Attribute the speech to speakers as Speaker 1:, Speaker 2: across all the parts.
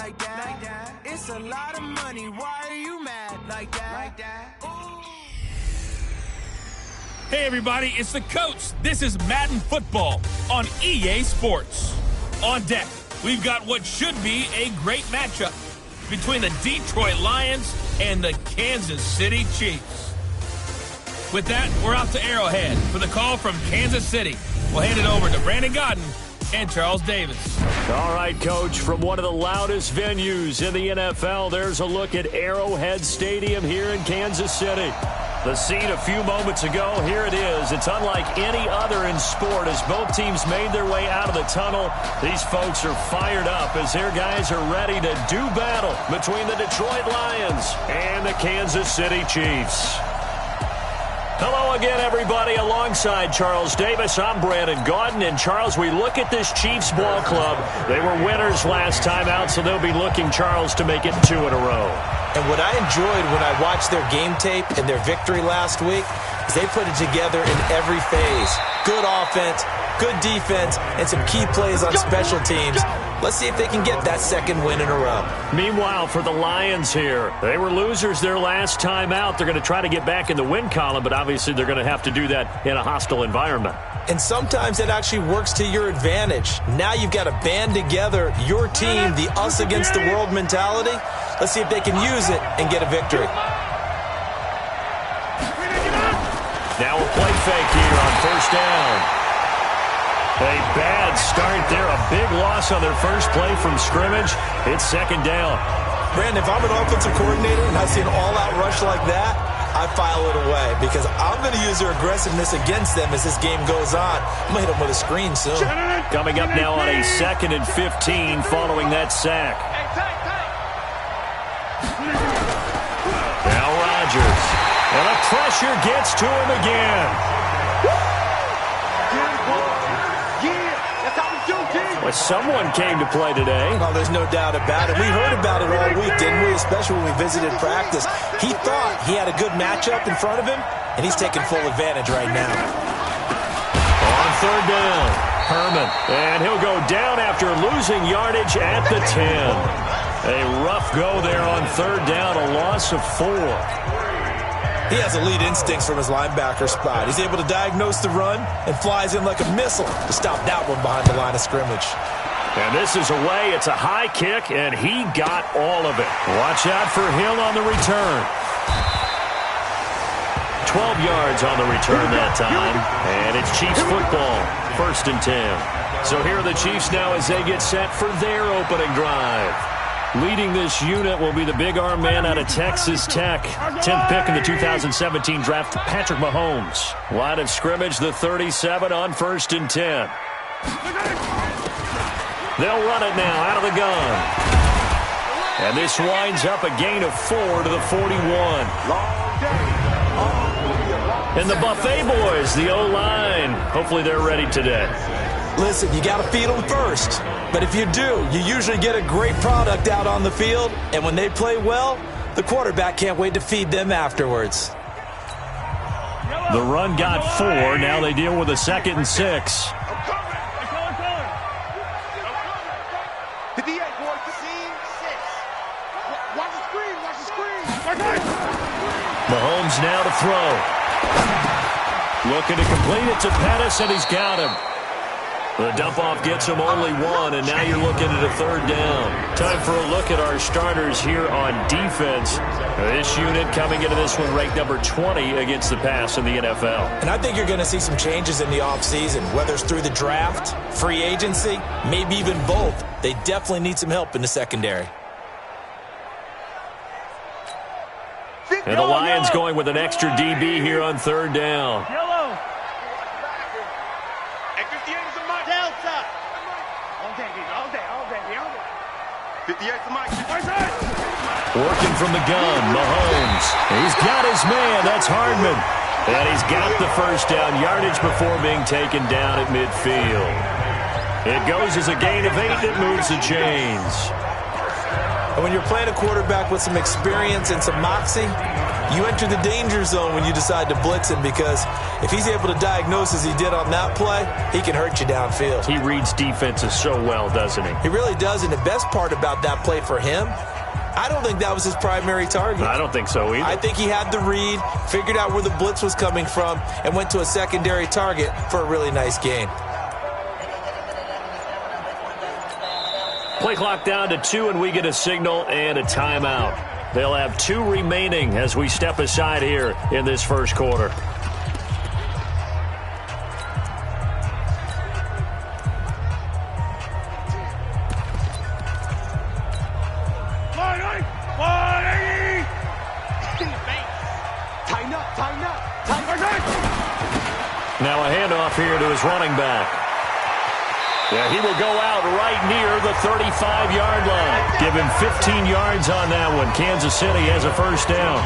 Speaker 1: like that? It's a lot of money. Why are you mad like that?
Speaker 2: Hey, everybody, it's the coach. This is Madden Football on EA Sports. On deck, we've got what should be a great matchup between the Detroit Lions and the Kansas City Chiefs. With that, we're out to Arrowhead for the call from Kansas City. We'll hand it over to Brandon Godden and Charles Davis.
Speaker 3: All right, Coach, from one of the loudest venues in the NFL, there's a look at Arrowhead Stadium here in Kansas City. The scene a few moments ago, here it is. It's unlike any other in sport as both teams made their way out of the tunnel. These folks are fired up as their guys are ready to do battle between the Detroit Lions and the Kansas City Chiefs. Hello again, everybody. Alongside Charles Davis, I'm Brandon Godden. And, Charles, we look at this Chiefs ball club. They were winners last time out, so they'll be looking, Charles, to make it 2 in a row.
Speaker 4: And what I enjoyed when I watched their game tape and their victory last week is they put it together in every phase. Good offense, good defense, and some key plays on special teams. Let's see if they can get that second win in a row.
Speaker 3: Meanwhile, for the Lions here, they were losers their last time out. They're going to try to get back in the win column, but obviously they're going to have to do that in a hostile environment.
Speaker 4: And sometimes it actually works to your advantage. Now you've got to band together your team, the us against the world mentality. Let's see if they can use it and get a victory.
Speaker 3: Now a play fake here on first down. A bad start there. A big loss on their first play from scrimmage. It's second down.
Speaker 4: Brandon, if I'm an offensive coordinator and I see an all-out rush like that, I file it away because I'm going to use their aggressiveness against them as this game goes on. I'm going to hit them with a screen soon.
Speaker 3: Coming up now on a 2nd and 15 following that sack. Now Rodgers. And the pressure gets to him again. Well, someone came to play today.
Speaker 4: Oh, there's no doubt about it. We heard about it all week, didn't we? Especially when we visited practice. He thought he had a good matchup in front of him, and he's taking full advantage right now.
Speaker 3: On third down, Herman. And he'll go down after losing yardage at the 10. A rough go there on third down, a loss of 4.
Speaker 4: He has elite instincts from his linebacker spot. He's able to diagnose the run and flies in like a missile to stop that one behind the line of scrimmage.
Speaker 3: And this is away. It's a high kick, and he got all of it. Watch out for Hill on the return. 12 yards on the return that time. And it's Chiefs football, 1st and 10. So here are the Chiefs now as they get set for their opening drive. Leading this unit will be the big arm man out of Texas Tech. 10th pick in the 2017 draft, Patrick Mahomes. Line of scrimmage, the 37 on 1st and 10. They'll run it now out of the gun. And this winds up a gain of 4 to the 41. And the Buffet boys, the O-line, hopefully they're ready today.
Speaker 4: Listen, you got to feed them first. But if you do, you usually get a great product out on the field. And when they play well, the quarterback can't wait to feed them afterwards.
Speaker 3: The run got 4. Now they deal with a 2nd and 6. Mahomes now to throw. Looking to complete it to Pettis, and he's got him. The dump-off gets him only 1, and now you're looking at a 3rd down. Time for a look at our starters here on defense. This unit coming into this one ranked number 20 against the pass in the NFL.
Speaker 4: And I think you're going to see some changes in the offseason, whether it's through the draft, free agency, maybe even both. They definitely need some help in the secondary.
Speaker 3: And the Lions going with an extra DB here on 3rd down. Working from the gun, Mahomes. He's got his man. That's Hardman. And he's got the first down yardage before being taken down at midfield. It goes as a gain of 8. It moves the chains.
Speaker 4: And when you're playing a quarterback with some experience and some moxie, you enter the danger zone when you decide to blitz him, because if he's able to diagnose as he did on that play, he can hurt you downfield.
Speaker 3: He reads defenses so well, doesn't he?
Speaker 4: He really does, and the best part about that play for him, I don't think that was his primary target.
Speaker 3: I don't think so either.
Speaker 4: I think he had the read, figured out where the blitz was coming from, and went to a secondary target for a really nice gain.
Speaker 3: Play clock down to 2, and we get a signal and a timeout. They'll have 2 remaining as we step aside here in this first quarter. Now a handoff here to his running back. Yeah, he will go out right near the 35-yard line. Give him 15 yards on that one. Kansas City has a first down.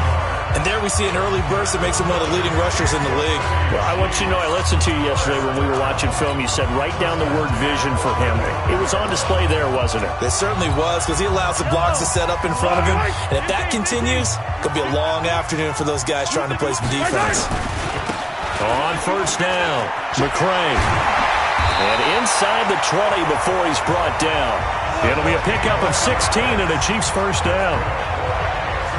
Speaker 4: And there we see an early burst that makes him one of the leading rushers in the league.
Speaker 3: Well, I want you to know, I listened to you yesterday when we were watching film. You said write down the word vision for him. It was on display there, wasn't it?
Speaker 4: It certainly was, because he allows the blocks to set up in front of him. And if that continues, it could be a long afternoon for those guys trying to play some defense.
Speaker 3: On first down, McCray. And inside the 20 before he's brought down. It'll be a pickup of 16 and a Chiefs first down.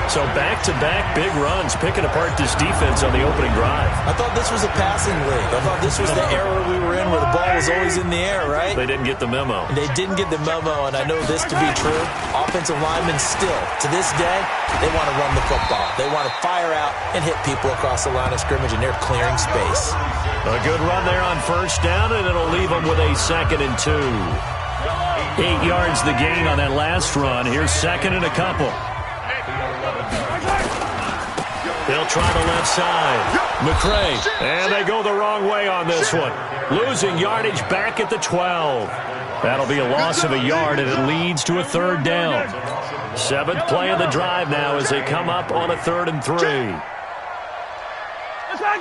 Speaker 3: So back-to-back big runs, picking apart this defense on the opening drive.
Speaker 4: I thought this was a passing league. I thought this was the era we were in where the ball was always in the air, right?
Speaker 3: They didn't get the memo.
Speaker 4: They didn't get the memo, and I know this to be true. Offensive linemen still, to this day, they want to run the football. They want to fire out and hit people across the line of scrimmage, and they're clearing space.
Speaker 3: A good run there on first down, and it'll leave them with a 2nd and 2. 8 yards the gain on that last run. Here's 2nd and a couple. They'll try the left side. McCray. And they go the wrong way on this one. Losing yardage back at the 12. That'll be a loss of a yard, and it leads to a 3rd down. 7th play of the drive now as they come up on a 3rd and 3.
Speaker 5: Attack!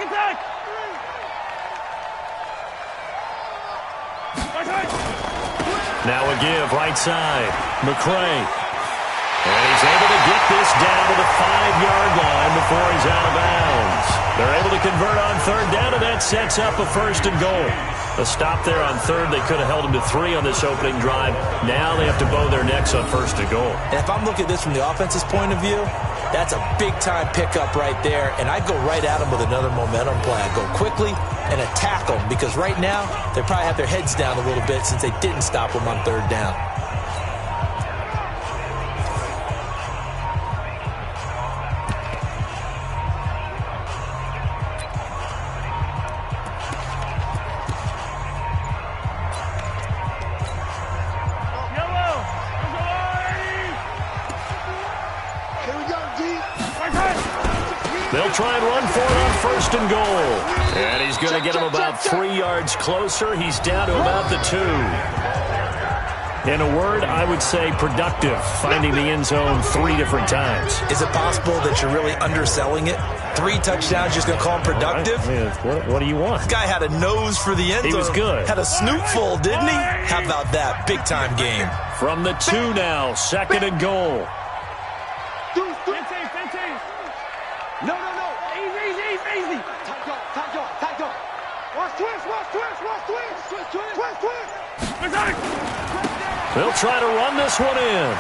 Speaker 3: Now a give right side. McCray. And he's able to get this down to the 5-yard line before he's out of bounds. They're able to convert on 3rd down, and that sets up a 1st and goal. A stop there on 3rd. They could have held him to 3 on this opening drive. Now they have to bow their necks on 1st and goal.
Speaker 4: And if I'm looking at this from the offense's point of view, that's a big-time pickup right there, and I'd go right at him with another momentum play. I'd go quickly and attack them, because right now they probably have their heads down a little bit since they didn't stop him on 3rd down.
Speaker 3: They'll try and run for it on 1st and goal. And he's going to get him about 3 yards closer. He's down to about the 2. In a word, I would say productive, finding the end zone 3 different times.
Speaker 4: Is it possible that you're really underselling it? 3 touchdowns, just going to call him productive?
Speaker 3: What do you want?
Speaker 4: This guy had a nose for the end zone.
Speaker 3: He was good.
Speaker 4: Had a snootful, didn't he? How about that? Big-time game.
Speaker 3: From the 2 now, 2nd and goal.
Speaker 5: No. Easy. Tight up. Watch twist.
Speaker 3: They'll try to run this one in.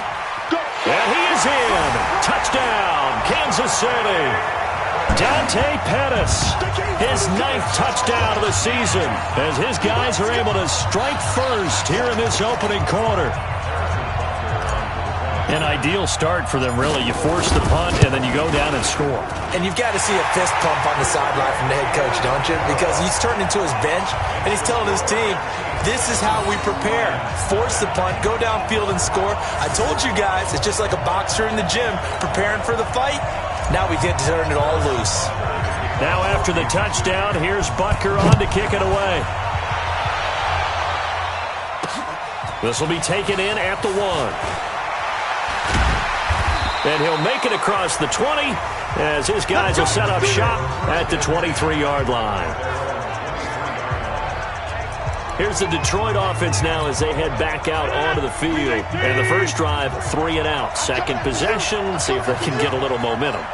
Speaker 3: And he is in. Touchdown, Kansas City. Dante Pettis, his 9th touchdown of the season, as his guys are able to strike first here in this opening quarter. An ideal start for them, really. You force the punt, and then you go down and score.
Speaker 4: And you've got to see a fist pump on the sideline from the head coach, don't you? Because he's turned into his bench, and he's telling his team, this is how we prepare. Force the punt, go downfield and score. I told you guys, it's just like a boxer in the gym preparing for the fight. Now we get to turn it all loose.
Speaker 3: Now after the touchdown, here's Butker on to kick it away. This will be taken in at the 1. And he'll make it across the 20 as his guys will set up shop at the 23-yard line. Here's the Detroit offense now as they head back out onto the field. And the first drive, 3 and out. Second possession, see if they can get a little momentum.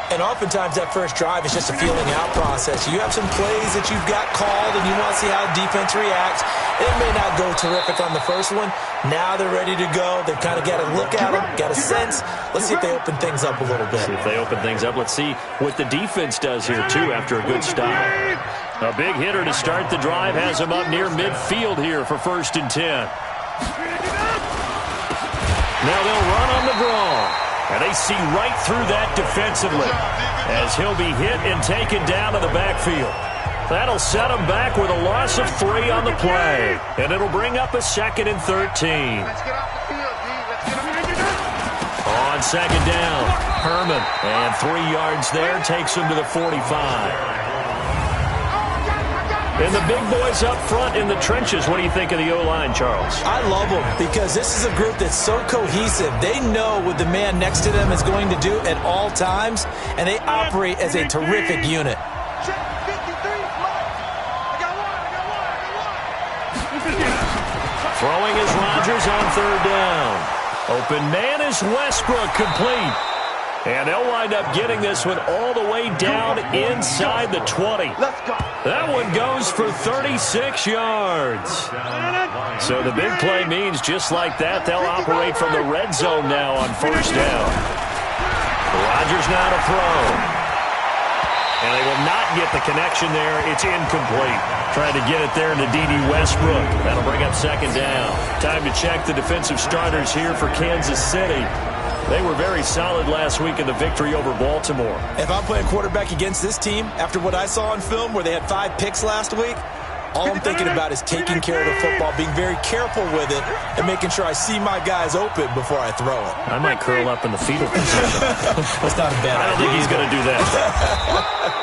Speaker 4: And oftentimes that first drive is just a feeling out process. You have some plays that you've got called and you want to see how the defense reacts. It may not go terrific on the first one. Now they're ready to go. They've kind of got to look at them, got a sense. Let's see if they open things up a little bit.
Speaker 3: See if they open things up. Let's see what the defense does here, too, after a good stop. A big hitter to start the drive has him up near midfield here for 1st and 10. Now they'll run on the draw. And they see right through that defensively as he'll be hit and taken down to the backfield. That'll set him back with a loss of 3 on the play. And it'll bring up a 2nd and 13. On 2nd down, Herman. And 3 yards there takes him to the 45. And the big boys up front in the trenches. What do you think of the O-line, Charles?
Speaker 4: I love them because this is a group that's so cohesive. They know what the man next to them is going to do at all times, and they operate as a terrific unit.
Speaker 3: Throwing is Rodgers on 3rd down. Open man is Westbrook, complete. And they'll wind up getting this one all the way down inside the 20. That one goes for 36 yards. So the big play means just like that, they'll operate from the red zone now on 1st down. Rodgers now to throw. And they will not get the connection there. It's incomplete. Trying to get it there to D.D. Westbrook. That'll bring up 2nd down. Time to check the defensive starters here for Kansas City. They were very solid last week in the victory over Baltimore.
Speaker 4: If I'm playing quarterback against this team, after what I saw on film where they had 5 picks last week, all I'm thinking about is taking care of the football, being very careful with it, and making sure I see my guys open before I throw it.
Speaker 3: I might curl up in the fetal position.
Speaker 4: That's not a bad idea.
Speaker 3: I don't think he's going to do that.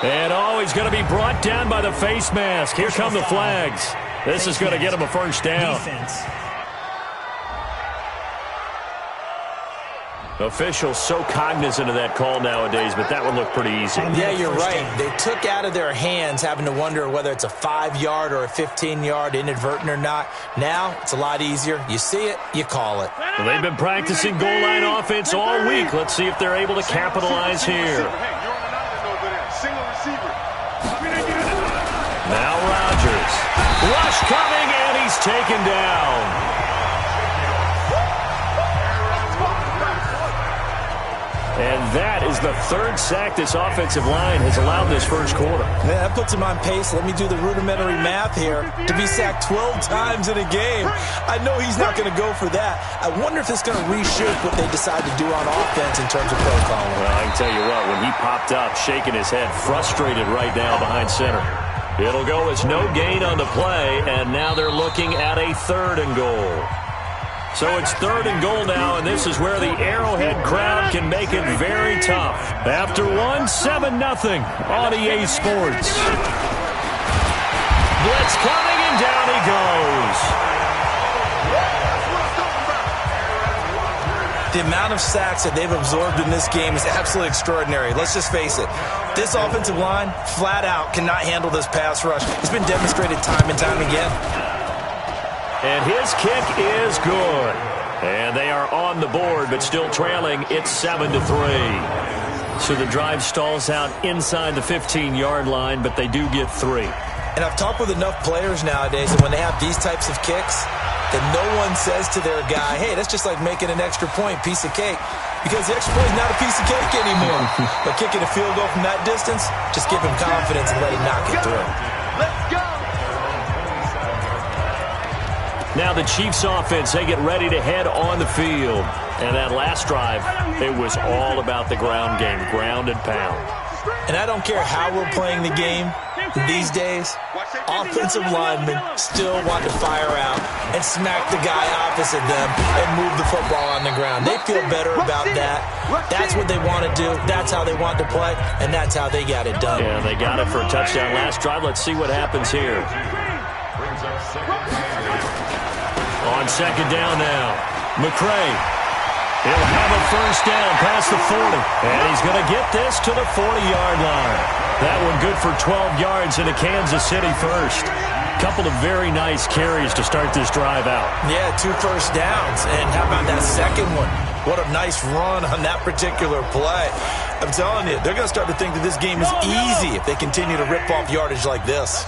Speaker 3: And he's going to be brought down by the face mask. Here come the flags. This is going to get him a 1st down.
Speaker 6: Defense.
Speaker 3: Officials so cognizant of that call nowadays, but that one looked pretty easy.
Speaker 4: Yeah, you're right. They took out of their hands having to wonder whether it's a 5-yard or a 15-yard, inadvertent or not. Now, it's a lot easier. You see it, you call it.
Speaker 3: Well, they've been practicing goal line offense all week. Let's see if they're able to capitalize here. Now Rodgers. Rush coming, and he's taken down. And that is the 3rd sack this offensive line has allowed this first quarter.
Speaker 4: Yeah, that puts him on pace. Let me do the rudimentary math here. To be sacked 12 times in a game, I know he's not going to go for that. I wonder if it's going to reshape what they decide to do on offense in terms of play calling.
Speaker 3: Well, I can tell you what, when he popped up, shaking his head, frustrated right now behind center. It'll go as no gain on the play, and now they're looking at a 3rd and goal. So it's 3rd and goal now, and this is where the Arrowhead crowd can make it very tough. After 7-0 on EA Sports. Blitz coming, and down he goes.
Speaker 4: The amount of sacks that they've absorbed in this game is absolutely extraordinary. Let's just face it. This offensive line, flat out, cannot handle this pass rush. It's been demonstrated time and time again.
Speaker 3: And his kick is good. And they are on the board, but still trailing. It's 7-3. So the drive stalls out inside the 15-yard line, but they do get 3.
Speaker 4: And I've talked with enough players nowadays that when they have these types of kicks, that no one says to their guy, hey, that's just like making an extra point, piece of cake. Because the extra point is not a piece of cake anymore. But kicking a field goal from that distance, just give him confidence and let him knock it through.
Speaker 5: Let's go!
Speaker 3: Now the Chiefs offense, they get ready to head on the field. And that last drive, it was all about the ground game, ground and pound.
Speaker 4: And I don't care how we're playing the game these days, offensive linemen still want to fire out and smack the guy opposite them and move the football on the ground. They feel better about that. That's what they want to do. That's how they want to play, and that's how they got it done.
Speaker 3: Yeah, they got it for a touchdown last drive. Let's see what happens here. On 2nd down now, McCray. He'll have a 1st down past the 40. And he's going to get this to the 40-yard line. That one good for 12 yards into Kansas City first. Couple of very nice carries to start this drive out.
Speaker 4: Yeah, 2 first downs. And how about that second one? What a nice run on that particular play. I'm telling you, they're going to start to think that this game is easy if they continue to rip off yardage like this.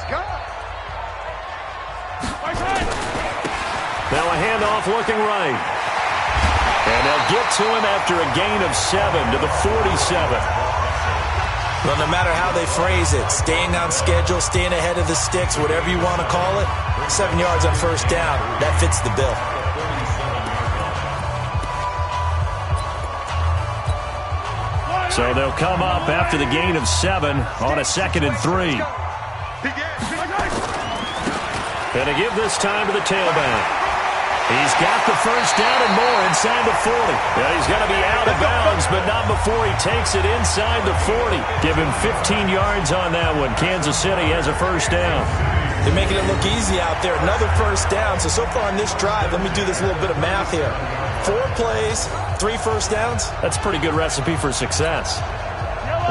Speaker 3: Now a handoff looking right. And they'll get to him after a gain of 7 to the 47.
Speaker 4: Well, no matter how they phrase it, staying on schedule, staying ahead of the sticks, whatever you want to call it, 7 yards on first down, that fits the bill.
Speaker 3: So they'll come up after the gain of 7 on a 2nd and 3. And to give this time to the tailback. He's got the first down and more inside the 40. Yeah, he's going to be out of bounds, but not before he takes it inside the 40. Give him 15 yards on that one. Kansas City has a first down.
Speaker 4: They're making it look easy out there. Another first down. So far on this drive, let me do this little bit of math here. 4 plays, 3 first downs.
Speaker 3: That's a pretty good recipe for success.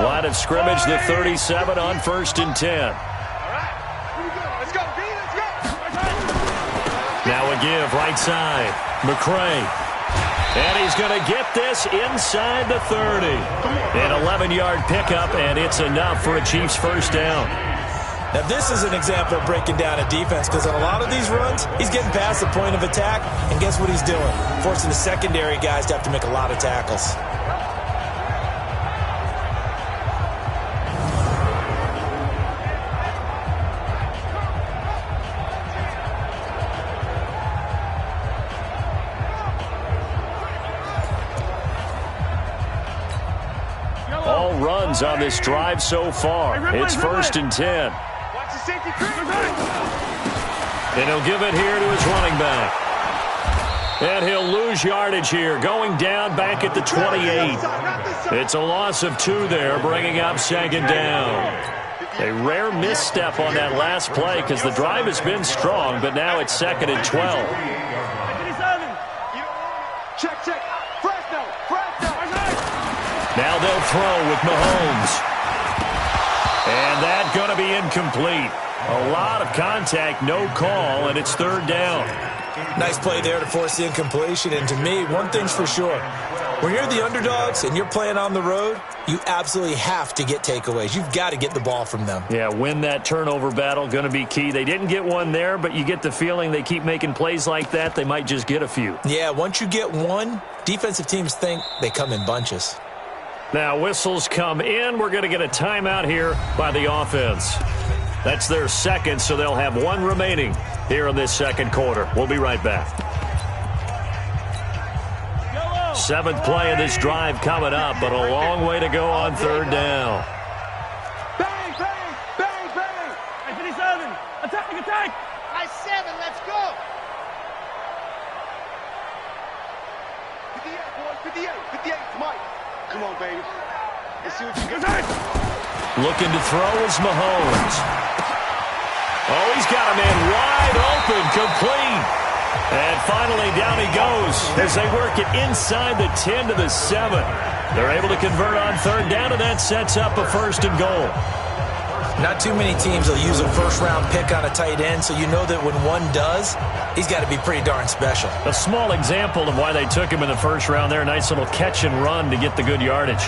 Speaker 3: Line of scrimmage, the 37 on 1st and 10. Now a give right side. McCray. And he's going to get this inside the 30. An 11-yard pickup, and it's enough for a Chiefs first down.
Speaker 4: Now this is an example of breaking down a defense, because on a lot of these runs, he's getting past the point of attack, and guess what he's doing? Forcing the secondary guys to have to make a lot of tackles.
Speaker 3: Runs on this drive so far. It's 1st and 10. And he'll give it here to his running back. And he'll lose yardage here, going down back at the 28. It's a loss of 2 there, bringing up 2nd down. A rare misstep on that last play because the drive has been strong, but now it's 2nd and 12.
Speaker 5: Check.
Speaker 3: Now they'll throw with Mahomes. And that's going to be incomplete. A lot of contact, no call, and it's 3rd down.
Speaker 4: Nice play there to force the incompletion. And to me, one thing's for sure. When you're the underdogs and you're playing on the road, you absolutely have to get takeaways. You've got to get the ball from them.
Speaker 3: Yeah, win that turnover battle, going to be key. They didn't get one there, but you get the feeling they keep making plays like that, they might just get a few.
Speaker 4: Yeah, once you get one, defensive teams think they come in bunches.
Speaker 3: Now whistles come in. We're going to get a timeout here by the offense. That's their 2nd, so they'll have 1 remaining here in this 2nd quarter. We'll be right back. 7th play of this drive coming up, but a long way to go on 3rd down.
Speaker 5: Bang, bang, bang, bang. Hey, 57, attack.
Speaker 6: High 7, let's go.
Speaker 5: 58, Mike. Come on, baby. Let's see what you got.
Speaker 3: Looking to throw is Mahomes. Oh, he's got a man wide open, complete. And finally, down he goes as they work it inside the 10 to the 7. They're able to convert on 3rd down, and that sets up a 1st and goal.
Speaker 4: Not too many teams will use a first-round pick on a tight end, so you know that when one does, he's got to be pretty darn special.
Speaker 3: A small example of why they took him in the 1st round there. A nice little catch and run to get the good yardage.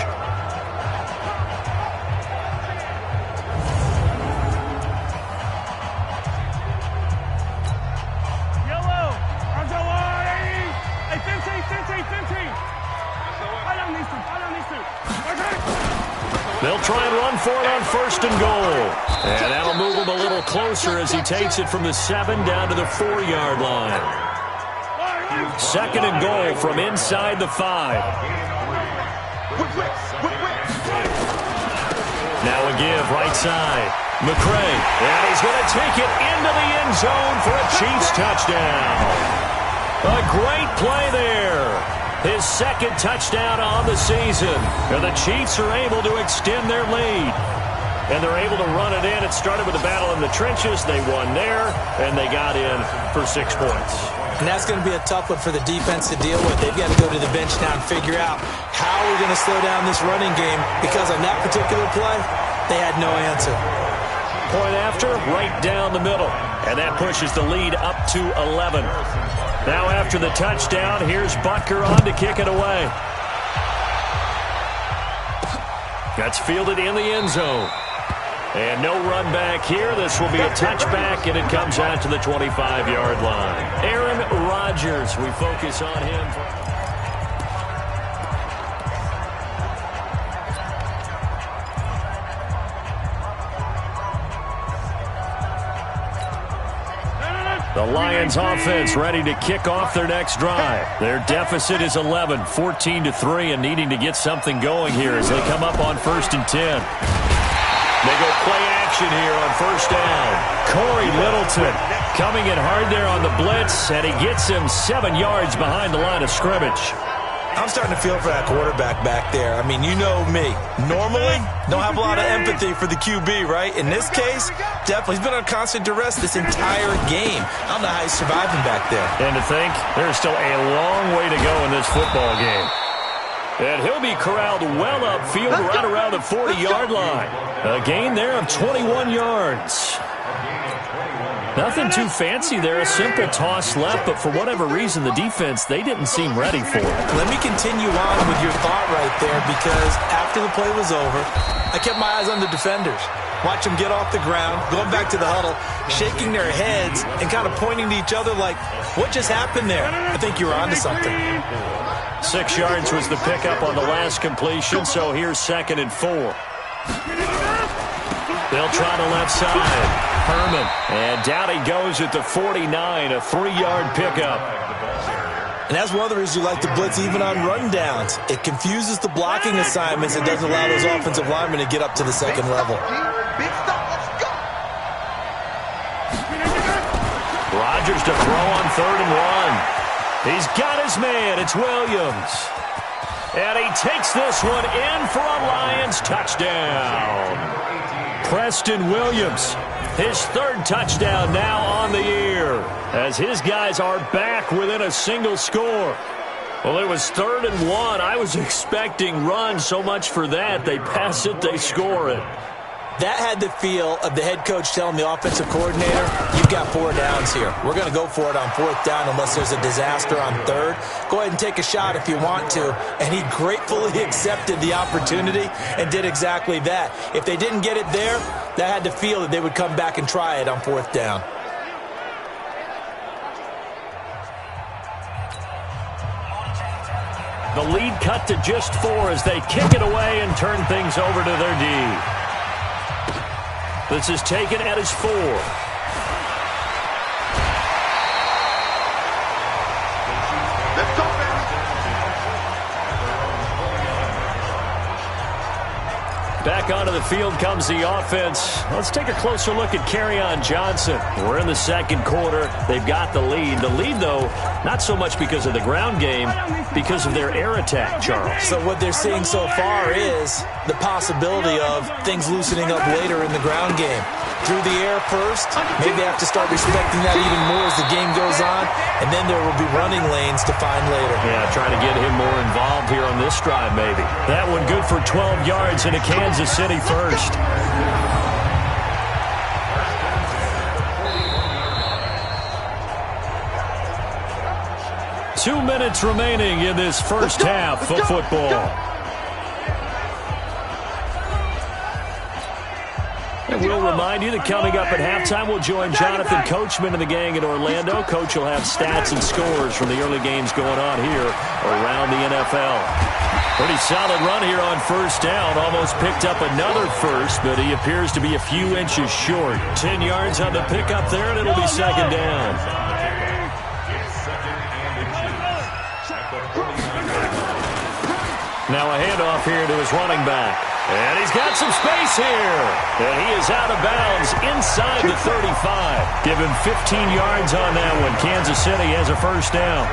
Speaker 3: They'll try and run for it on 1st and goal. And that'll move him a little closer as he takes it from the 7 down to the 4-yard line. 2nd and goal from inside the 5. Now a give right side. McCray. And he's going to take it into the end zone for a Chiefs touchdown. A great play there. His 2nd touchdown on the season. And the Chiefs are able to extend their lead. And they're able to run it in. It started with a battle in the trenches. They won there, and they got in for 6 points.
Speaker 4: And that's going to be a tough one for the defense to deal with. They've got to go to the bench now and figure out how we're going to slow down this running game, because on that particular play, they had no answer.
Speaker 3: Point after, right down the middle. And that pushes the lead up to 11. Now after the touchdown, here's Butker on to kick it away. That's fielded in the end zone. And no run back here. This will be a touchback, and it comes out to the 25-yard line. Aaron Rodgers, we focus on him. The Lions offense ready to kick off their next drive. Their deficit is 11, 14-3, and needing to get something going here as they come up on 1st and 10. They go play action here on 1st down. Corey Littleton coming in hard there on the blitz, and he gets him 7 yards behind the line of scrimmage.
Speaker 4: I'm starting to feel for that quarterback back there. I mean, you know me. Normally, don't have a lot of empathy for the QB, right? In this case, definitely. He's been on constant duress this entire game. I don't know how he's surviving back there.
Speaker 3: And to think, there's still a long way to go in this football game. And he'll be corralled well upfield right around the 40-yard line. A gain there of 21 yards. Nothing too fancy there. A simple toss left, but for whatever reason, the defense, they didn't seem ready for it.
Speaker 4: Let me continue on with your thought right there, because after the play was over, I kept my eyes on the defenders. Watch them get off the ground, going back to the huddle, shaking their heads and kind of pointing to each other like, what just happened there? I think you were onto something.
Speaker 3: 6 yards was the pickup on the last completion, so here's 2nd and 4. They'll try the left side. Herman. And down he goes at the 49, a 3-yard pickup.
Speaker 4: And that's one of the reasons you like to blitz even on rundowns. It confuses the blocking assignments and doesn't allow those offensive linemen to get up to the second level.
Speaker 3: Rodgers to throw on 3rd and 1. He's got his man. It's Williams. And he takes this one in for a Lions touchdown. Preston Williams, his 3rd touchdown now on the year, as his guys are back within a single score. Well, it was 3rd and 1. I was expecting run, so much for that. They pass it, they score it.
Speaker 4: That had the feel of the head coach telling the offensive coordinator, you've got 4 downs here. We're going to go for it on 4th down unless there's a disaster on 3rd. Go ahead and take a shot if you want to. And he gratefully accepted the opportunity and did exactly that. If they didn't get it there, that had the feel that they would come back and try it on 4th down.
Speaker 3: The lead cut to just 4 as they kick it away and turn things over to their D. This is taken at his 4.
Speaker 5: Let's go, baby.
Speaker 3: Back onto the field comes the offense. Let's take a closer look at Kerryon Johnson. We're in the 2nd quarter. They've got the lead. The lead, though, not so much because of the ground game, because of their air attack, Charles.
Speaker 4: So what they're seeing so far is the possibility of things loosening up later in the ground game. Through the air first, maybe they have to start respecting that even more as the game goes on, and then there will be running lanes to find later.
Speaker 3: Yeah, trying to get him more involved here on this drive, maybe. That one good for 12 yards in a Kansas City first. Two minutes remaining in this first half of football. And we'll remind you that coming up at halftime, we'll join Jonathan Coachman and the gang in Orlando. Coach will have stats and scores from the early games going on here around the NFL. Pretty solid run here on 1st down. Almost picked up another first, but he appears to be a few inches short. 10 yards on the pickup there, and it'll be 2nd down. Now a handoff here to his running back. And he's got some space here. And he is out of bounds inside the 35. Give him 15 yards on that one. Kansas City has a 1st down.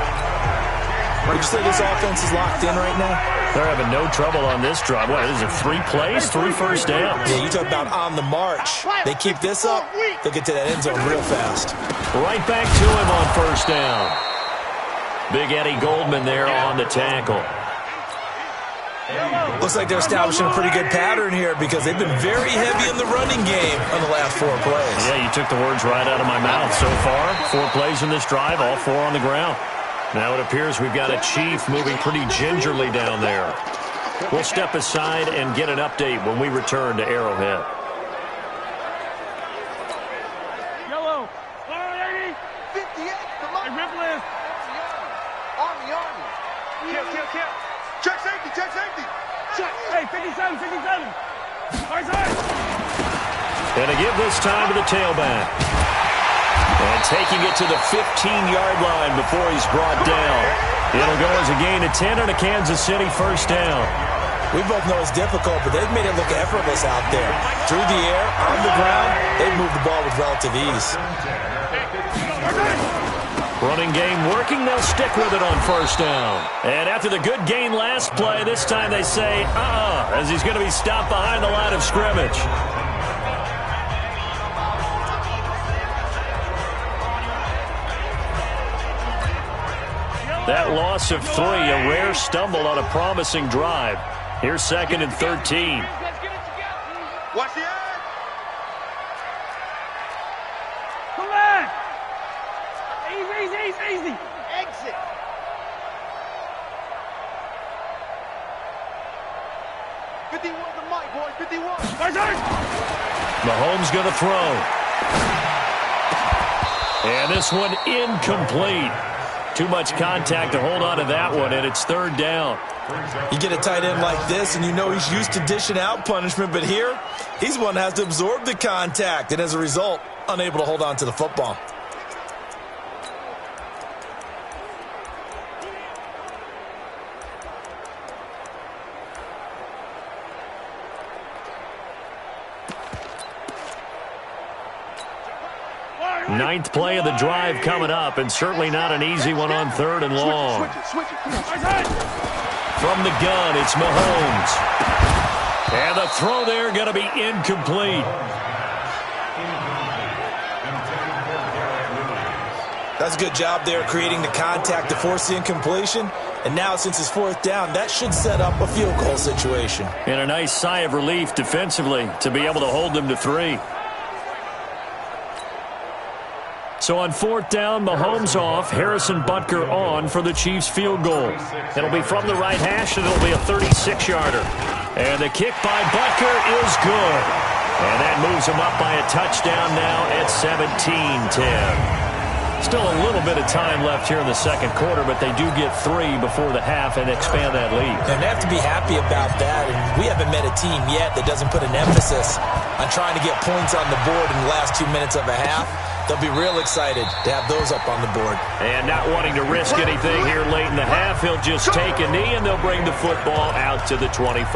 Speaker 4: Would you say this offense is locked in right now?
Speaker 3: They're having no trouble on this drive. What, is it 3 plays, 3 first downs?
Speaker 4: Yeah, you talk about on the march. They keep this up, they'll get to that end zone real fast.
Speaker 3: Right back to him on 1st down. Big Eddie Goldman there on the tackle.
Speaker 4: Looks like they're establishing a pretty good pattern here because they've been very heavy in the running game on the last 4 plays.
Speaker 3: Yeah, you took the words right out of my mouth. So far, 4 plays in this drive, all 4 on the ground. Now it appears we've got a Chief moving pretty gingerly down there. We'll step aside and get an update when we return to Arrowhead.
Speaker 6: Yellow. 58. Come on. Rip list. Army. Kill. Check safety. Check. Hey, 57. Hard side.
Speaker 3: And to give this time to the tailback. And taking it to the 15-yard line before he's brought down. It'll go as a gain of 10 and a Kansas City first down.
Speaker 4: We both know it's difficult, but they've made it look effortless out there. Through the air, on the ground, they've moved the ball with relative ease.
Speaker 3: Running game working, they'll stick with it on first down. And after the good gain last play, this time they say, as he's going to be stopped behind the line of scrimmage. That loss of 3, a rare stumble on a promising drive. Here's 2nd and 13.
Speaker 5: Watch the edge.
Speaker 6: Come back. Easy. Exit. The mic, boy. 51.
Speaker 3: Mahomes going to throw. And this one incomplete. Too much contact to hold on to that one, and it's 3rd down.
Speaker 4: You get a tight end like this, and you know he's used to dishing out punishment, but here, he's one that has to absorb the contact, and as a result, unable to hold on to the football.
Speaker 3: Ninth play of the drive coming up, and certainly not an easy one on 3rd and long. From the gun, it's Mahomes. And the throw there going to be incomplete.
Speaker 4: That's a good job there creating the contact to force the incompletion. And now, since it's 4th down, that should set up a field goal situation.
Speaker 3: And a nice sigh of relief defensively to be able to hold them to 3. So on 4th down, Mahomes off, Harrison Butker on for the Chiefs field goal. It'll be from the right hash, and it'll be a 36-yarder. And the kick by Butker is good. And that moves him up by a touchdown now at 17-10. Still a little bit of time left here in the 2nd quarter, but they do get 3 before the half and expand that lead.
Speaker 4: And they have to be happy about that. And we haven't met a team yet that doesn't put an emphasis on trying to get points on the board in the last 2 minutes of a half. They'll be real excited to have those up on the board.
Speaker 3: And not wanting to risk anything here late in the half, he'll just take a knee, and they'll bring the football out to the 25.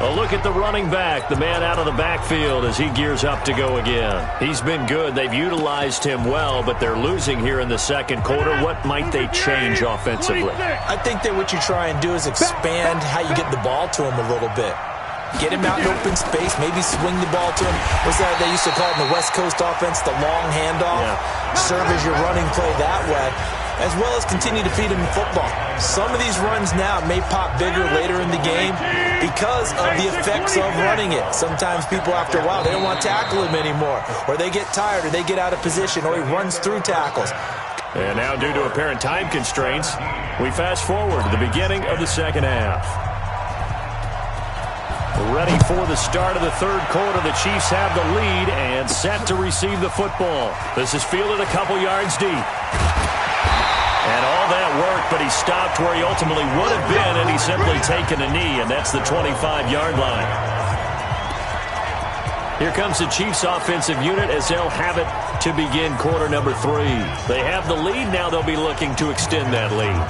Speaker 3: A look at the running back, the man out of the backfield as he gears up to go again. He's been good. They've utilized him well, but they're losing here in the 2nd quarter. What might they change offensively?
Speaker 4: I think that what you try and do is expand how you get the ball to him a little bit. Get him out in open space, maybe swing the ball to him. What's that they used to call it in the West Coast offense, the long handoff? Yeah. Serve as your running play that way, as well as continue to feed him the football. Some of these runs now may pop bigger later in the game because of the effects of running it. Sometimes people, after a while, they don't want to tackle him anymore, or they get tired, or they get out of position, or he runs through tackles.
Speaker 3: And now, due to apparent time constraints, we fast forward to the beginning of the 2nd half. Ready for the start of the 3rd quarter. The Chiefs have the lead and set to receive the football. This is fielded a couple yards deep. And all that work, but he stopped where he ultimately would have been, and he's simply taken a knee, and that's the 25-yard line. Here comes the Chiefs offensive unit as they'll have it to begin quarter number 3. They have the lead. Now they'll be looking to extend that lead.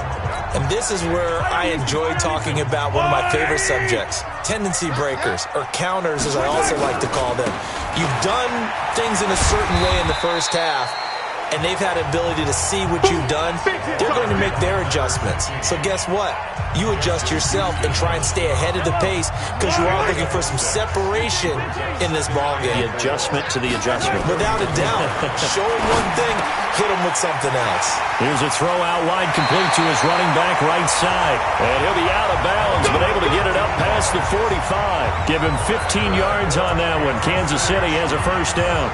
Speaker 4: And this is where I enjoy talking about one of my favorite subjects, tendency breakers, or counters as I also like to call them. You've done things in a certain way in the first half, and they've had the ability to see what you've done, they're going to make their adjustments. So guess what? You adjust yourself and try and stay ahead of the pace because you are looking for some separation in this ball game.
Speaker 3: The adjustment to the adjustment.
Speaker 4: Without a doubt. Show him one thing, hit him with something else.
Speaker 3: Here's a throw out wide, complete to his running back right side. And he'll be out of bounds, but able to get it up past the 45. Give him 15 yards on that one. Kansas City has a first down.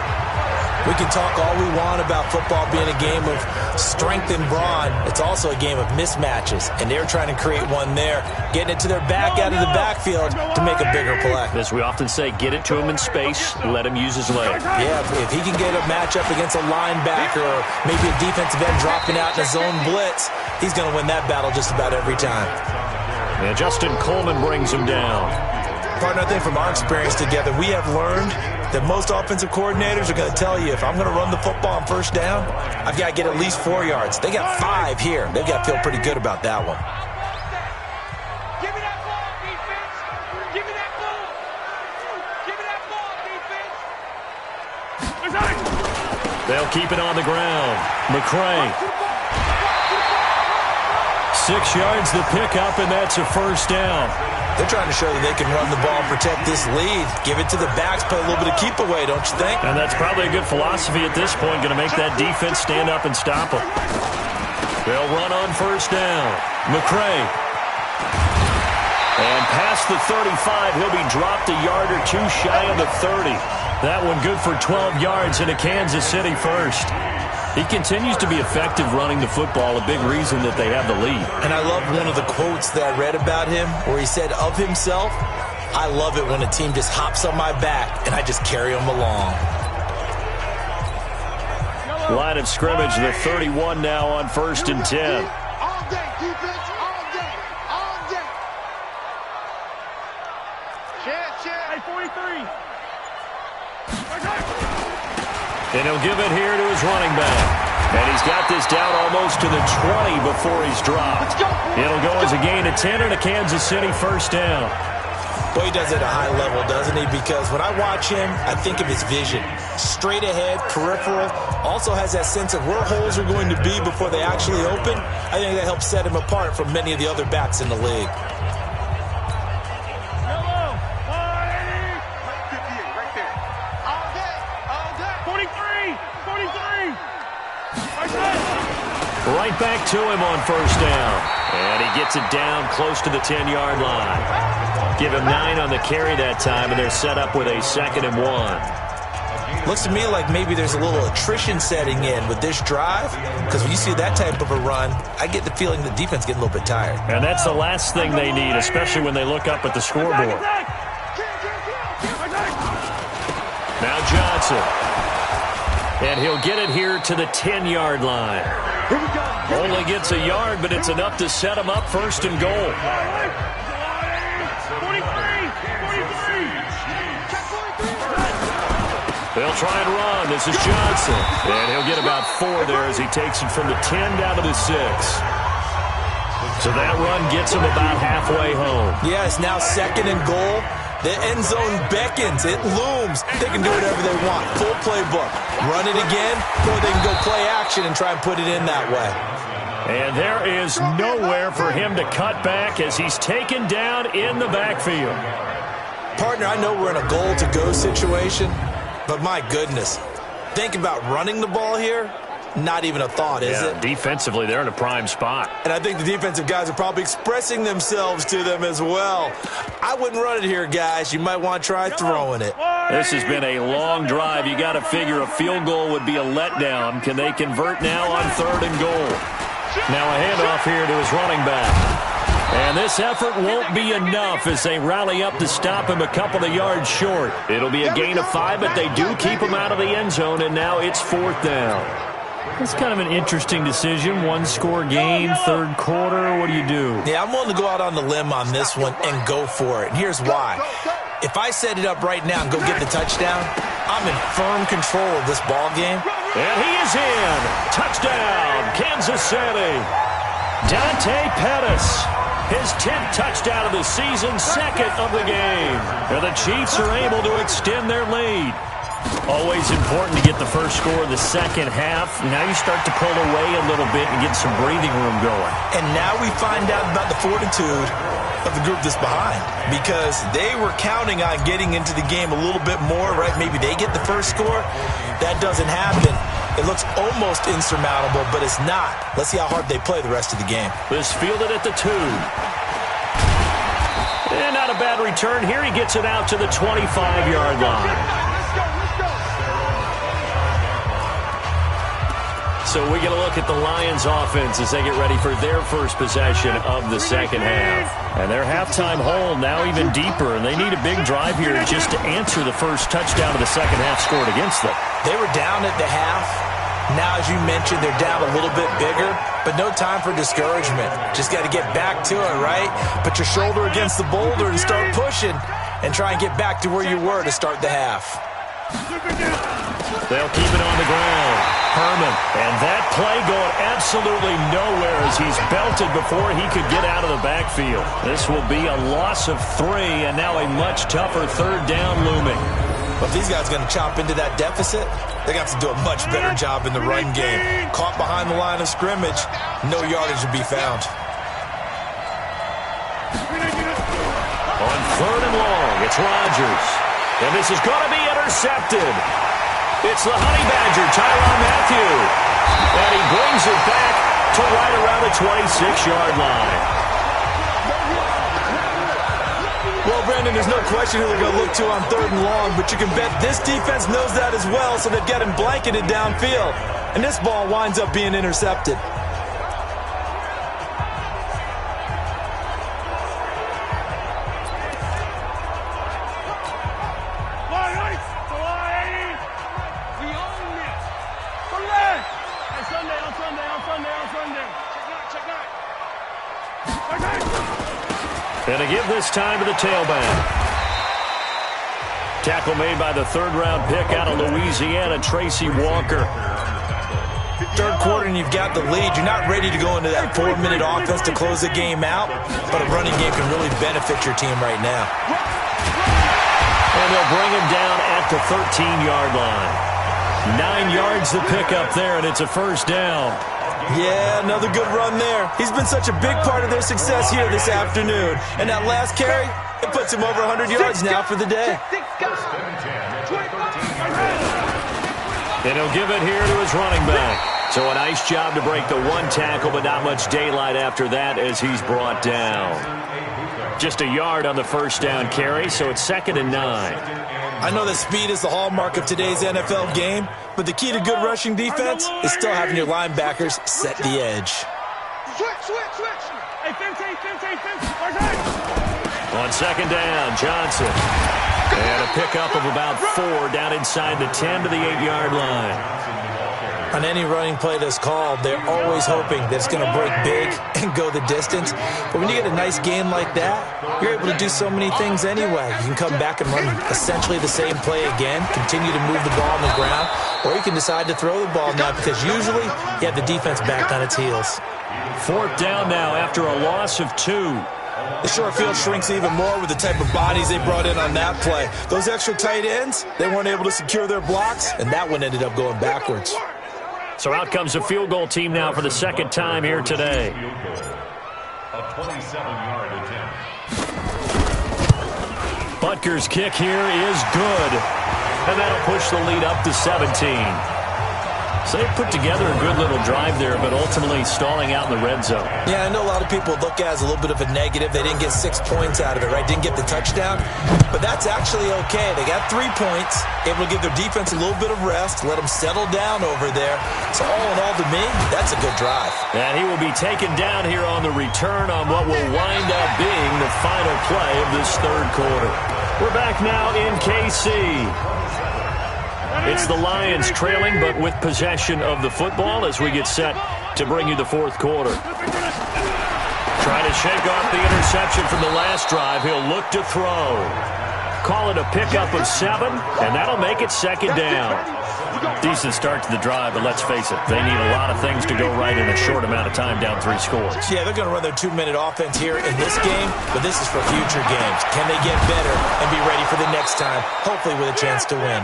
Speaker 4: We can talk all we want about football being a game of strength and brawn. It's also a game of mismatches, and they're trying to create one there, getting it to their back out of the backfield to make a bigger play.
Speaker 3: As we often say, get it to him in space, let him use his leg.
Speaker 4: Yeah, if he can get a matchup against a linebacker or maybe a defensive end dropping out in a zone blitz, he's going to win that battle just about every time.
Speaker 3: And Justin Coleman brings him down.
Speaker 4: Partner, I think from our experience together, we have learned that most offensive coordinators are going to tell you, if I'm going to run the football on first down, I've got to get at least 4 yards. They got 5 here. They've got to feel pretty good about that one.
Speaker 6: Give me that ball, defense. Give me that ball. Give me that ball, defense.
Speaker 3: They'll keep it on the ground. McCray. 6 yards the pickup, and that's a first down.
Speaker 4: They're trying to show that they can run the ball and protect this lead. Give it to the backs, play a little bit of keep away, don't you think?
Speaker 3: And that's probably a good philosophy at this point, going to make that defense stand up and stop them. They'll run on first down. McCray. And past the 35, he'll be dropped a yard or two shy of the 30. That one good for 12 yards into Kansas City first. He continues to be effective running the football, a big reason that they have the lead.
Speaker 4: And I love one of the quotes that I read about him where he said of himself, I love it when a team just hops on my back and I just carry them along.
Speaker 3: Line of scrimmage, the 31 now on 1st and 10.
Speaker 6: All day, defense. All day. All day. Chance. Hey, 43.
Speaker 3: And he'll give it here to his running back. And he's got this down almost to the 20 before he's dropped. It'll go as a gain of 10 and a Kansas City first down.
Speaker 4: Well, he does it at a high level, doesn't he? Because when I watch him, I think of his vision. Straight ahead, peripheral. Also has that sense of where holes are going to be before they actually open. I think that helps set him apart from many of the other backs in the league.
Speaker 6: 43.
Speaker 3: Right back to him on first down. And he gets it down close to the 10-yard line. Give him 9 on the carry that time, and they're set up with a 2nd and 1.
Speaker 4: Looks to me like maybe there's a little attrition setting in with this drive, because when you see that type of a run, I get the feeling the defense getting a little bit tired.
Speaker 3: And that's the last thing they need, especially when they look up at the scoreboard. Now Johnson. And he'll get it here to the 10-yard line. Only gets a yard, but it's enough to set him up 1st and goal.
Speaker 6: 43.
Speaker 3: They'll try and run. This is Johnson. And he'll get about 4 there as he takes it from the 10 down to the 6. So that run gets him about halfway home.
Speaker 4: Yeah, it's now 2nd and goal. The end zone beckons. It looms. They can do whatever they want. Full playbook. Run it again, or they can go play action and try and put it in that way.
Speaker 3: And there is nowhere for him to cut back as he's taken down in the backfield.
Speaker 4: Partner, I know we're in a goal-to-go situation, but my goodness, think about running the ball here. Not even a thought, is it?
Speaker 3: Defensively, they're in a prime spot.
Speaker 4: And I think the defensive guys are probably expressing themselves to them as well. I wouldn't run it here, guys. You might want to try throwing it.
Speaker 3: This has been a long drive. You got to figure a field goal would be a letdown. Can they convert now on 3rd and goal? Now a handoff here to his running back. And this effort won't be enough as they rally up to stop him a couple of yards short. It'll be a gain of 5, but they do keep him out of the end zone, and now it's 4th down. It's kind of an interesting decision. 1-score game, 3rd quarter. What do you do?
Speaker 4: Yeah, I'm willing to go out on the limb on this one and go for it. And here's why. If I set it up right now and go get the touchdown, I'm in firm control of this ball game.
Speaker 3: And he is in. Touchdown, Kansas City. Dante Pettis. His 10th touchdown of the season, 2nd of the game. And the Chiefs are able to extend their lead. Always important to get the first score of the second half. Now you start to pull away a little bit and get some breathing room going.
Speaker 4: And now we find out about the fortitude of the group that's behind, because they were counting on getting into the game a little bit more, right? Maybe they get the first score. That doesn't happen. It looks almost insurmountable, but it's not. Let's see how hard they play the rest of the game.
Speaker 3: This fielded at the 2. And not a bad return here. He gets it out to the 25-yard line. So we get a look at the Lions offense as they get ready for their first possession of the second half. And their halftime hole now even deeper, and they need a big drive here just to answer the first touchdown of the second half scored against them.
Speaker 4: They were down at the half. Now, as you mentioned, they're down a little bit bigger, but no time for discouragement. Just got to get back to it, right? Put your shoulder against the boulder and start pushing and try and get back to where you were to start the half.
Speaker 3: They'll keep it on the ground. Herman, and that play going absolutely nowhere as he's belted before he could get out of the backfield. This will be a loss of 3, and now a much tougher third down looming.
Speaker 4: But if these guys are going to chop into that deficit, they're going to have to do a much better job in the run game. Caught behind the line of scrimmage, no yardage to be found.
Speaker 3: On 3rd and long, it's Rodgers. And this is going to be intercepted. It's the Honey Badger, Tyrann Mathieu. And he brings it back to right around the 26-yard line.
Speaker 4: Well, Brandon, there's no question who they're going to look to on 3rd and long, but you can bet this defense knows that as well, so they've got him blanketed downfield. And this ball winds up being intercepted.
Speaker 3: And to give this time to the tailback. Tackle made by the 3rd-round pick out of Louisiana, Tracy Walker.
Speaker 4: Third quarter and you've got the lead. You're not ready to go into that 4-minute offense to close the game out, but a running game can really benefit your team right now.
Speaker 3: And they'll bring him down at the 13-yard line. 9 yards to pick up there, and it's a first down.
Speaker 4: Yeah, another good run there. He's been such a big part of their success here this afternoon. And that last carry, it puts him over 100 yards now for the day.
Speaker 3: And he'll give it here to his running back. So a nice job to break the 1 tackle, but not much daylight after that as he's brought down. Just a yard on the first down carry, so it's 2nd and 9.
Speaker 4: I know that speed is the hallmark of today's NFL game, but the key to good rushing defense is still having your linebackers set the edge.
Speaker 6: Switch. Hey, fence.
Speaker 3: On 2nd down, Johnson. And a pickup of about 4 down inside the 10 to the 8-yard line.
Speaker 4: On any running play that's called, they're always hoping that it's going to break big and go the distance. But when you get a nice game like that, you're able to do so many things anyway. You can come back and run essentially the same play again, continue to move the ball on the ground, or you can decide to throw the ball now because usually you have the defense back on its heels.
Speaker 3: 4th down now after a loss of 2.
Speaker 4: The short field shrinks even more with the type of bodies they brought in on that play. Those extra tight ends, they weren't able to secure their blocks, and that one ended up going backwards.
Speaker 3: So out comes the field goal team now for the 2nd time here today.
Speaker 7: A 27-yard attempt.
Speaker 3: Butker's kick here is good. And that'll push the lead up to 17. So they put together a good little drive there, but ultimately stalling out in the red zone.
Speaker 4: Yeah, I know a lot of people look at it as a little bit of a negative. They didn't get 6 points out of it, right? Didn't get the touchdown. But that's actually okay. They got 3 points, able to give their defense a little bit of rest, let them settle down over there. So all in all, to me, that's a good drive.
Speaker 3: And he will be taken down here on the return on what will wind up being the final play of this 3rd quarter. We're back now in KC. It's the Lions trailing, but with possession of the football as we get set to bring you the 4th quarter. Trying to shake off the interception from the last drive. He'll look to throw. Call it a pickup of 7, and that'll make it 2nd down. Decent start to the drive, but let's face it, they need a lot of things to go right in a short amount of time, down 3 scores.
Speaker 4: Yeah, they're going to run their 2-minute offense here in this game, but this is for future games. Can they get better and be ready for the next time, hopefully with a chance to win?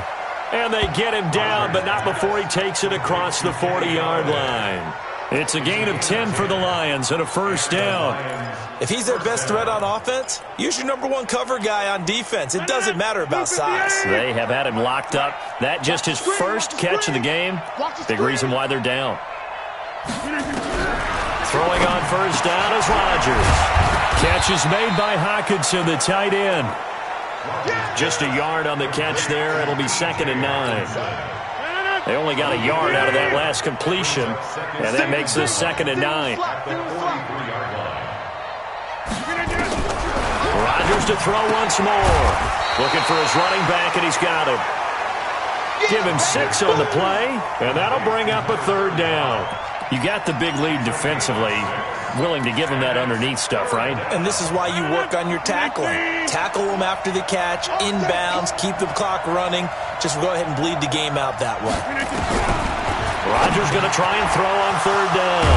Speaker 3: And they get him down, but not before he takes it across the 40-yard line. It's a gain of 10 for the Lions and a first down.
Speaker 4: If he's their best threat on offense, use your number one cover guy on defense. It doesn't matter about size.
Speaker 3: They have had him locked up. That just his first catch of the game. Big reason why they're down. Throwing on first down is Rodgers. Catch is made by Hockenson, the tight end. Just a yard on the catch there. It'll be 2nd and 9. They only got a yard out of that last completion, and that makes this 2nd and 9. Rodgers to throw once more. Looking for his running back, and he's got him. Give him 6 on the play, and that'll bring up a 3rd down. You got the big lead defensively. Willing to give him that underneath stuff, right?
Speaker 4: And this is why you work on your tackling. Tackle them after the catch, inbounds, keep the clock running. Just go ahead and bleed the game out that way.
Speaker 3: Rodgers going to try and throw on 3rd down.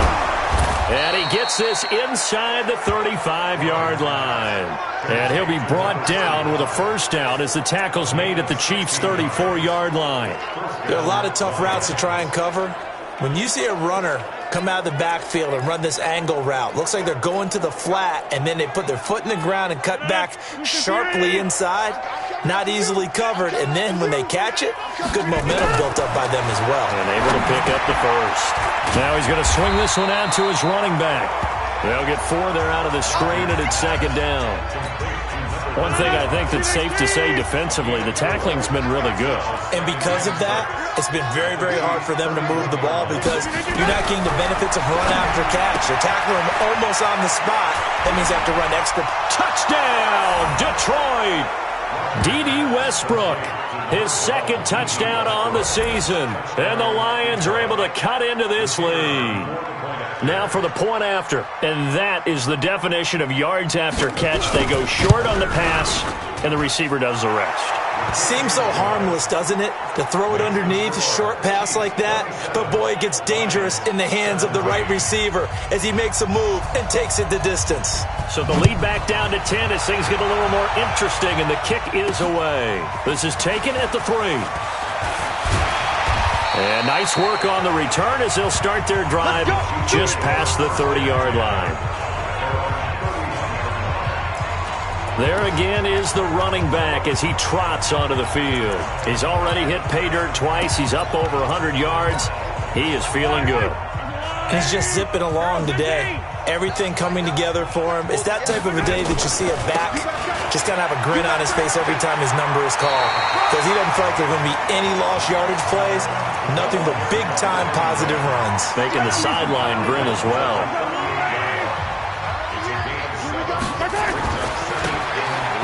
Speaker 3: And he gets this inside the 35-yard line. And he'll be brought down with a first down as the tackle's made at the Chiefs' 34-yard line.
Speaker 4: There are a lot of tough routes to try and cover. When you see a runner come out of the backfield and run this angle route, looks like they're going to the flat, and then they put their foot in the ground and cut back sharply inside, not easily covered, and then when they catch it, good momentum built up by them as well.
Speaker 3: And able to pick up the first. Now he's going to swing this one out to his running back. They'll get 4 there out of the screen, and it's 2nd down. One thing I think that's safe to say defensively, the tackling's been really good.
Speaker 4: And because of that, it's been very, very hard for them to move the ball because you're not getting the benefits of run after catch. They're tackling them almost on the spot. That means they have to run extra.
Speaker 3: Touchdown, Detroit! D.D. Westbrook, his 2nd touchdown on the season. And the Lions are able to cut into this lead. Now for the point after, and that is the definition of yards after catch. They go short on the pass, and the receiver does the rest.
Speaker 4: Seems so harmless, doesn't it, to throw it underneath, a short pass like that? But, boy, it gets dangerous in the hands of the right receiver as he makes a move and takes it the distance.
Speaker 3: So the lead back down to 10 as things get a little more interesting, and the kick is away. This is taken at the 3. And nice work on the return as they'll start their drive just past the 30-yard line. There again is the running back as he trots onto the field. He's already hit pay dirt twice. He's up over 100 yards. He is feeling good.
Speaker 4: He's just zipping along today. Everything coming together for him. It's that type of a day that you see a back just kind of have a grin on his face every time his number is called. Because he doesn't feel like there's going to be any lost yardage plays. Nothing but big-time positive runs.
Speaker 3: Making the sideline grin as well.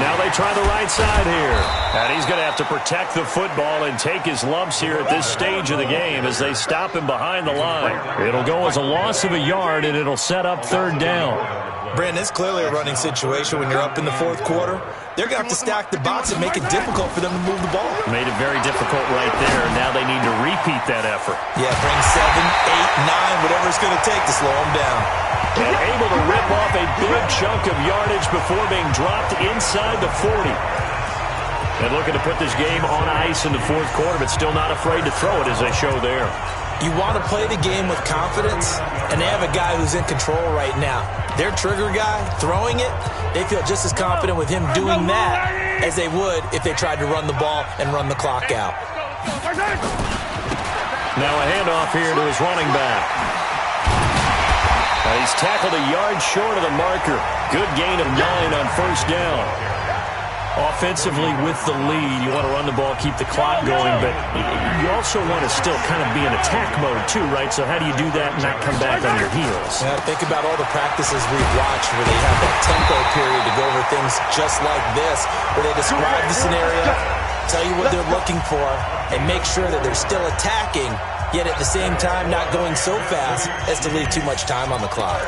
Speaker 3: Now they try the right side here. And he's going to have to protect the football and take his lumps here at this stage of the game as they stop him behind the line. It'll go as a loss of a yard, and it'll set up 3rd down.
Speaker 4: Brandon, it's clearly a running situation when you're up in the 4th quarter. They're going to have to stack the box and make it difficult for them to move the ball.
Speaker 3: Made it very difficult right there. Now they need to repeat that effort.
Speaker 4: Yeah, bring 7, 8, 9, whatever it's going to take to slow them down.
Speaker 3: And able to rip off a big chunk of yardage before being dropped inside the 40. And looking to put this game on ice in the 4th quarter, but still not afraid to throw it as they show there.
Speaker 4: You want to play the game with confidence, and they have a guy who's in control right now. Their trigger guy, throwing it, they feel just as confident with him doing that as they would if they tried to run the ball and run the clock out.
Speaker 3: Now a handoff here to his running back. He's tackled a yard short of the marker. Good gain of 9 on first down. Offensively with the lead, you want to run the ball, keep the clock going, but you also want to still kind of be in attack mode too, right? So how do you do that and not come back on your heels?
Speaker 4: Yeah, think about all the practices we've watched where they have that tempo period to go over things just like this, where they describe the scenario, tell you what they're looking for, and make sure that they're still attacking, yet at the same time not going so fast as to leave too much time on the clock.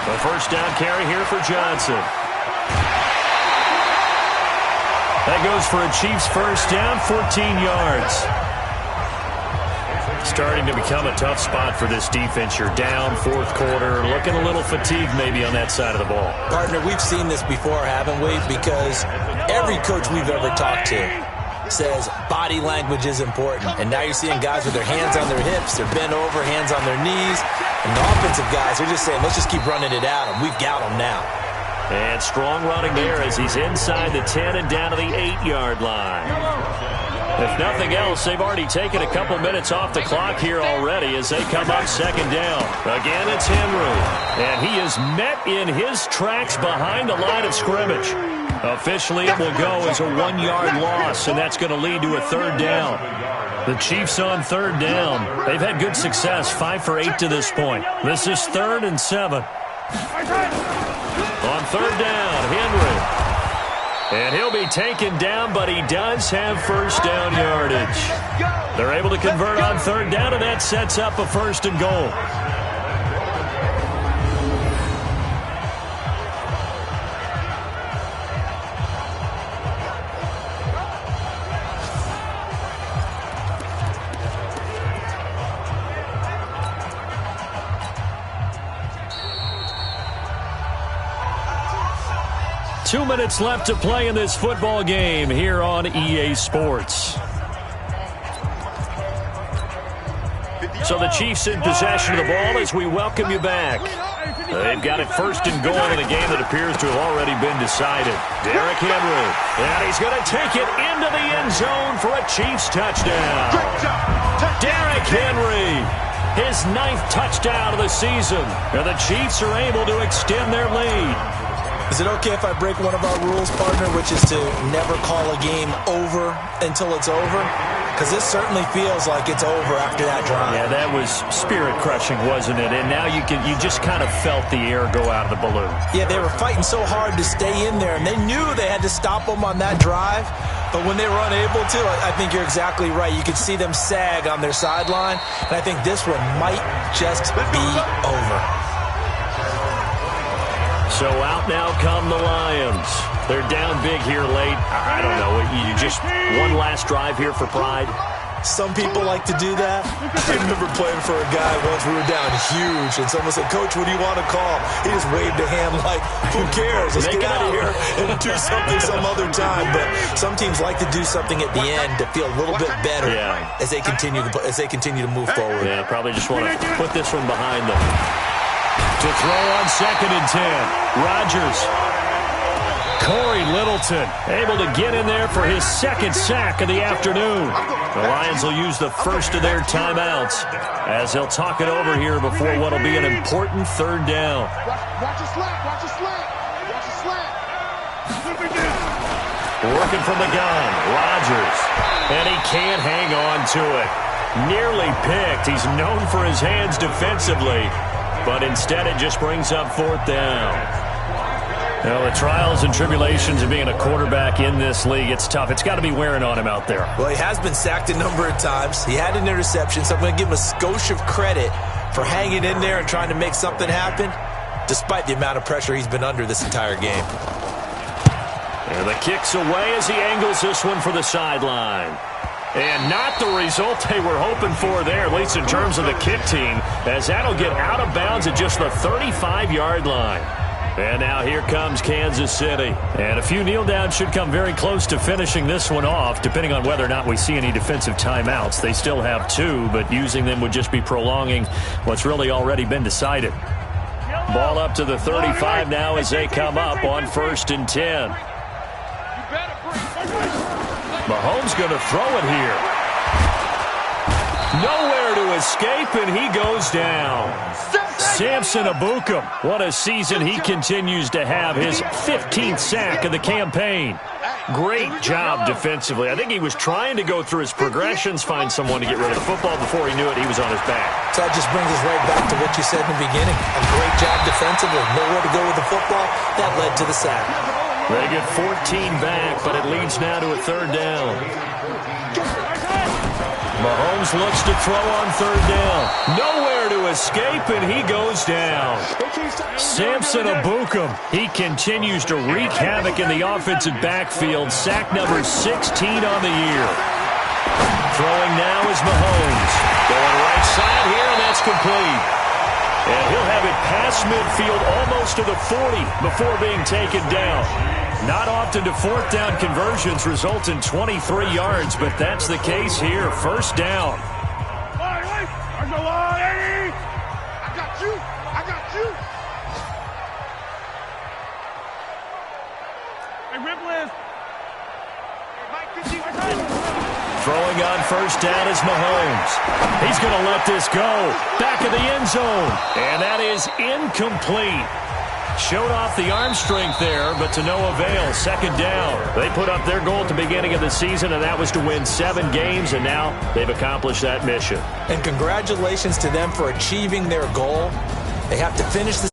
Speaker 3: The first down carry here for Johnson. That goes for a Chiefs first down, 14 yards. Starting to become a tough spot for this defense. You're down fourth quarter, looking a little fatigued maybe on that side of the ball.
Speaker 4: Partner, we've seen this before, haven't we? Because every coach we've ever talked to says body language is important. And now you're seeing guys with their hands on their hips, they're bent over, hands on their knees. And the offensive guys are just saying, let's just keep running it at them. We've got them now.
Speaker 3: And strong running there as he's inside the 10 and down to the 8-yard line. If nothing else, they've already taken a couple minutes off the clock here already as they come up second down. Again, it's Henry. And he is met in his tracks behind the line of scrimmage. Officially, it will go as a 1-yard loss, and that's going to lead to a third down. The Chiefs on third down. They've had good success, 5 for 8 to this point. This is 3rd and 7. On third down, Henry. And he'll be taken down, but he does have first down yardage. They're able to convert on third down, and that sets up a 1st and goal. Two minutes left to play in this football game here on EA Sports. So the Chiefs in possession of the ball as we welcome you back. They've got it 1st and goal in a game that appears to have already been decided. Derrick Henry, and he's going to take it into the end zone for a Chiefs touchdown. Derrick Henry, his 9th touchdown of the season, and the Chiefs are able to extend their lead.
Speaker 4: Is it okay if I break one of our rules, partner, which is to never call a game over until it's over? Because this certainly feels like it's over after that drive.
Speaker 3: Yeah, that was spirit-crushing, wasn't it? And now you just kind of felt the air go out of the balloon.
Speaker 4: Yeah, they were fighting so hard to stay in there, and they knew they had to stop them on that drive. But when they were unable to, I think you're exactly right. You could see them sag on their sideline, and I think this one might just be over.
Speaker 3: So out now come the Lions. They're down big here late. I don't know. You just one last drive here for pride?
Speaker 4: Some people like to do that. I remember playing for a guy once. We were down huge, and someone said, "Coach, what do you want to call?" He just waved a hand like, who cares? Let's get out of here and do something some other time. But some teams like to do something at the end to feel a little bit better as they continue to move forward.
Speaker 3: Yeah, probably just want to put this one behind them. To throw on 2nd and 10. Rodgers. Corey Littleton able to get in there for his 2nd sack of the afternoon. The Lions will use the first of their timeouts as they'll talk it over here before what will be an important 3rd down.
Speaker 5: Watch your slant. Watch your slant. Watch your slant.
Speaker 3: Working from the gun. Rodgers. And he can't hang on to it. Nearly picked. He's known for his hands defensively. But instead it just brings up 4th down. Well, the trials and tribulations of being a quarterback in this league, it's tough. It's got to be wearing on him out there.
Speaker 4: Well, he has been sacked a number of times. He had an interception, so I'm going to give him a skosh of credit for hanging in there and trying to make something happen, despite the amount of pressure he's been under this entire game.
Speaker 3: And the kick's away as he angles this one for the sideline. And not the result they were hoping for there, at least in terms of the kick team, as that'll get out of bounds at just the 35-yard line. And now here comes Kansas City. And a few kneel downs should come very close to finishing this one off, depending on whether or not we see any defensive timeouts. They still have 2, but using them would just be prolonging what's really already been decided. Ball up to the 35 now as they come up on 1st and 10. Mahomes going to throw it here. Nowhere to escape, and he goes down. Samson Ebukam, what a season he continues to have. His 15th sack of the campaign. Great job defensively. I think he was trying to go through his progressions, find someone to get rid of the football. Before he knew it, he was on his back.
Speaker 4: So that just brings us right back to what you said in the beginning. A great job defensively. Nowhere to go with the football. That led to the sack.
Speaker 3: They get 14 back, but it leads now to a 3rd down. Mahomes looks to throw on 3rd down. Nowhere to escape, and he goes down. Samson Ebukam, he continues to wreak havoc in the offensive backfield. Sack number 16 on the year. Throwing now is Mahomes. Going right side here, and that's complete. And he'll have it past midfield almost to the 40 before being taken down. Not often do fourth down conversions result in 23 yards, but that's the case here. First down.
Speaker 6: I got you. I got you. Hey, Ripley.
Speaker 3: Throwing on first down is Mahomes. He's going to let this go. Back of the end zone. And that is incomplete. Showed off the arm strength there, but to no avail. Second down. They put up their goal at the beginning of the season, and that was to win 7 games, and now they've accomplished that mission.
Speaker 4: And congratulations to them for achieving their goal. They have to finish the